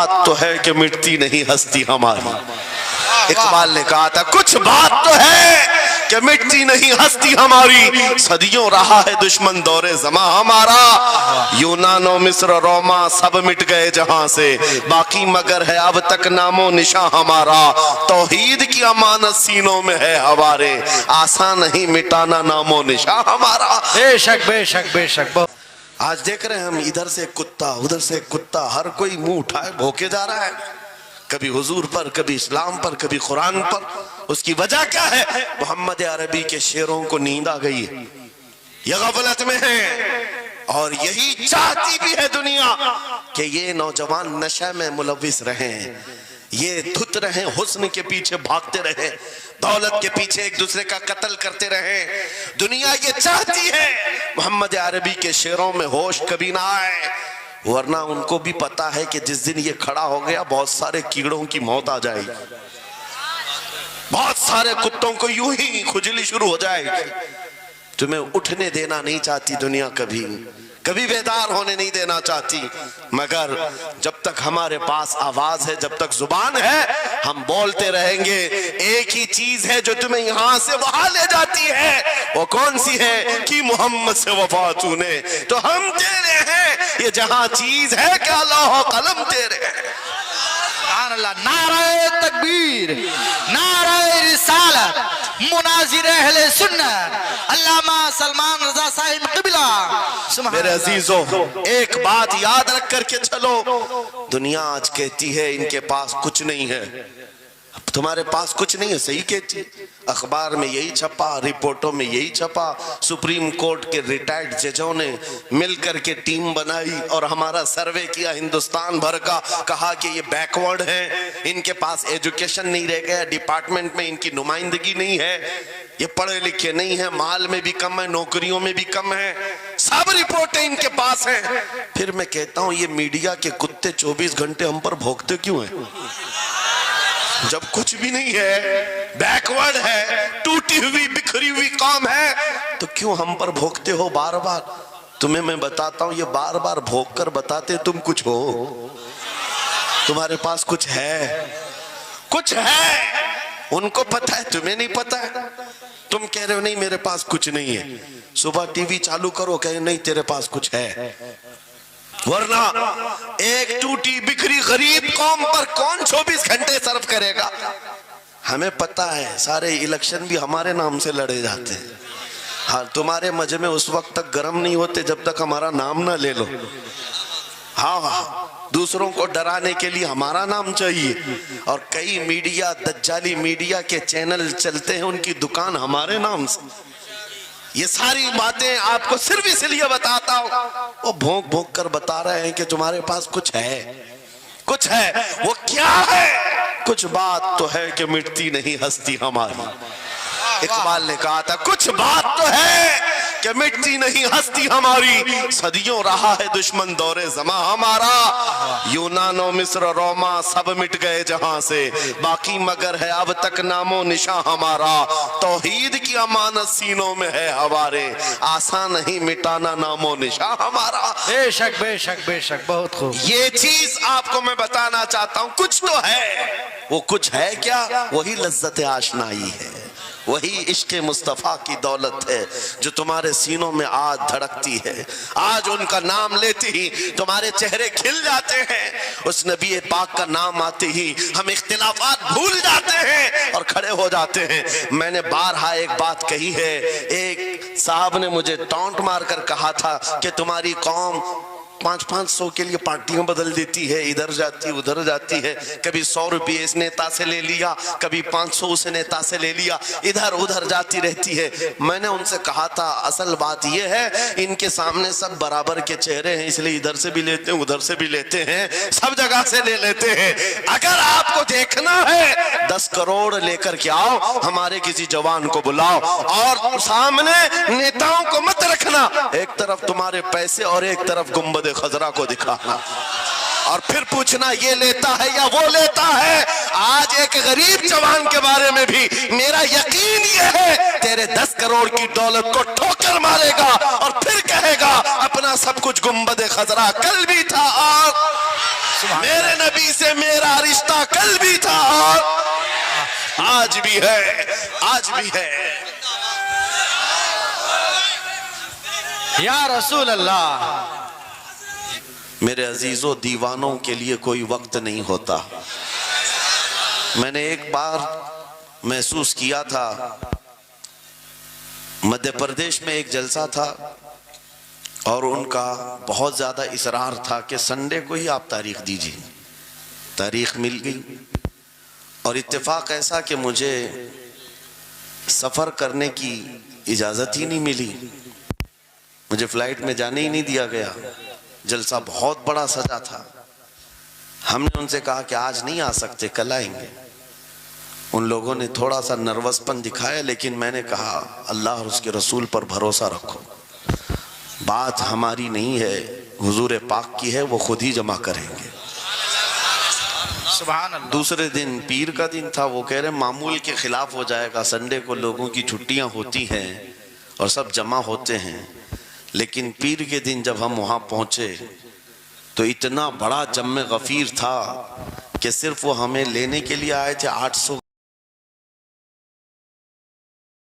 बात तो है कि मिटती नहीं हस्ती हमारी। इकबाल ने कहा था कुछ बात तो है कि मिटती नहीं हस्ती हमारी, सदियों रहा है दुश्मन दौरे जमा हमारा। यूनानो मिस्र रोमा सब मिट गए जहां से, बाकी मगर है अब तक नामो निशा हमारा। तौहीद की अमानत सीनों में है हमारे, आसान नहीं मिटाना नामो निशा हमारा। बेशक बेशक बेशक। आज देख रहे हैं हम, इधर से कुत्ता उधर से कुत्ता, हर कोई मुंह उठाए भौंके जा रहा है, कभी हुजूर पर, कभी इस्लाम पर, कभी कुरान पर। उसकी वजह क्या है? मोहम्मद अरबी के शेरों को नींद आ गई है, ये गफलत में है, और यही चाहती भी है दुनिया कि ये नौजवान नशे में मुलविस रहे, ये धुत रहे, हुस्न के पीछे भागते रहे, दौलत के पीछे एक दूसरे का कत्ल करते रहे। दुनिया ये चाहती है मोहम्मद अरबी के शेरों में होश कभी ना आए, वरना उनको भी पता है कि जिस दिन ये खड़ा हो गया बहुत सारे कीड़ों की मौत आ जाएगी, बहुत सारे कुत्तों को यूं ही खुजली शुरू हो जाएगी। तुम्हें उठने देना नहीं चाहती दुनिया, कभी कभी बेदार होने नहीं देना चाहती, मगर जब तक हमारे पास आवाज है, जब तक जुबान है, हम बोलते रहेंगे। एक ही चीज है जो तुम्हें यहां से वहां ले जाती है, वो कौन सी है? कि मोहम्मद से वफा तूने, तो हम तेरे हैं, ये जहां चीज है क्या लौह कलम तेरे हैं। नारे तकबीर, नारे रिसालत, मुनाजिर अहले सुन्नत, अल्लामा सलमान रजा साहिब क़िबला। मेरे अजीजों, एक बात याद रख करके चलो, दुनिया आज कहती है इनके पास कुछ नहीं है, तुम्हारे पास कुछ नहीं है, सही कहती। अखबार में यही छपा, रिपोर्टों में यही छपा, सुप्रीम कोर्ट के रिटायर्ड जजों ने मिलकर के टीम बनाई और हमारा सर्वे किया हिंदुस्तान भर का, कहा कि ये बैकवर्ड है, इनके पास एजुकेशन नहीं रह गया, डिपार्टमेंट में इनकी नुमाइंदगी नहीं है, ये पढ़े लिखे नहीं है, माल में भी कम है, नौकरियों में भी कम है, सब रिपोर्टें इनके पास हैं। फिर मैं कहता हूं ये मीडिया के कुत्ते 24 घंटे हम पर भौंकते क्यों हैं? जब कुछ भी नहीं है, बैकवर्ड है, टूटी हुई बिखरी हुई कौम है, तो क्यों हम पर भोंकते हो बार बार? तुम्हें मैं बताता हूं, ये बार बार भोंक कर बताते तुम कुछ हो, तुम्हारे पास कुछ है, कुछ है, उनको पता है, तुम्हें नहीं पता है। तुम कह रहे हो नहीं मेरे पास कुछ नहीं है, सुबह टीवी चालू करो, कहे नहीं तेरे पास कुछ है, वरना एक टूटी बिखरी गरीब कौम पर कौन 24 घंटे सर्व करेगा? हमें पता है, सारे इलेक्शन भी हमारे नाम से लड़े जाते हैं। हाँ, तुम्हारे मजमे उस वक्त तक गर्म नहीं होते जब तक हमारा नाम ना ले लो। हाँ, दूसरों को डराने के लिए हमारा नाम चाहिए, और कई मीडिया, दज्जाली मीडिया के चैनल चलते हैं, उनकी दुकान हमारे नाम से। ये सारी बातें आपको सिर्फ इसलिए बताता हूं, वो भोंक भोंक कर बता रहे हैं कि तुम्हारे पास कुछ है, कुछ है। वो क्या है? कुछ बात तो है कि मिटती नहीं हस्ती हमारी। इकबाल ने कहा था कुछ बात तो है कि मिटती नहीं हस्ती हमारी, सदियों रहा है दुश्मन दौरे जमा हमारा। यूनानो मिस्र रोमा सब मिट गए जहां से, बाकी मगर है अब तक नामो निशा हमारा। तौहीद की अमानत सीनों में है हमारे, आसान नहीं मिटाना नामो निशा हमारा। बेशक बेशक बेशक, बहुत खूब। ये चीज आपको मैं बताना चाहता हूं, कुछ तो है। वो कुछ है क्या? वही लज्जत आशनाई है, वही इश्क मुस्तफा की दौलत है जो तुम्हारे सीनों में आज धड़कती है। आज उनका नाम लेते ही तुम्हारे चेहरे खिल जाते हैं, उस नबी पाक का नाम आते ही हम इख्तिलाफात भूल जाते हैं और खड़े हो जाते हैं। मैंने बारहा एक बात कही है, एक साहब ने मुझे टॉन्ट मारकर कहा था कि तुम्हारी कौम 500-500 के लिए पार्टियां बदल देती है, इधर जाती उधर जाती है, कभी 100 रुपये इस नेता से ले लिया, कभी 500 उस नेता से ले लिया, इधर उधर जाती रहती है। मैंने उनसे कहा था असल बात यह है इनके सामने सब बराबर के चेहरे हैं, इसलिए इधर से भी लेते हैं उधर से भी लेते हैं, सब जगह से ले लेते हैं। अगर आपको देखना है 10 करोड़ लेकर के आओ, हमारे किसी जवान को बुलाओ और सामने नेताओं को मत रखना, एक तरफ तुम्हारे पैसे और एक तरफ गुंबद खजरा को दिखाना, और फिर पूछना ये लेता है या वो लेता है। आज एक गरीब जवान के बारे में भी मेरा यकीन ये है तेरे 10 करोड़ की दौलत को ठोकर मारेगा और फिर कहेगा अपना सब कुछ गुंबद खजरा कल भी था और मेरे नबी से मेरा रिश्ता कल भी था और आज भी है, आज भी है। या रसूल अल्लाह। मेरे अजीजों, दीवानों के लिए कोई वक्त नहीं होता। मैंने एक बार महसूस किया था, मध्य प्रदेश में एक जलसा था और उनका बहुत ज़्यादा इसरार था कि संडे को ही आप तारीख दीजिए। तारीख मिल गई और इत्तेफाक ऐसा कि मुझे सफ़र करने की इजाज़त ही नहीं मिली, मुझे फ़्लाइट में जाने ही नहीं दिया गया। जलसा बहुत बड़ा सजा था। हमने उनसे कहा कि आज नहीं आ सकते, कल आएंगे। उन लोगों ने थोड़ा सा नर्वसपन दिखाया, लेकिन मैंने कहा अल्लाह और उसके रसूल पर भरोसा रखो, बात हमारी नहीं है, हुजूर पाक की है, वो खुद ही जमा करेंगे। सुभान अल्लाह। दूसरे दिन पीर का दिन था। वो कह रहे मामूल के खिलाफ हो जाएगा, संडे को लोगों की छुट्टियां होती हैं और सब जमा होते हैं। लेकिन पीर के दिन जब हम वहाँ पहुँचे तो इतना बड़ा जम्मे गफीर था कि सिर्फ वो हमें लेने के लिए आए थे। 800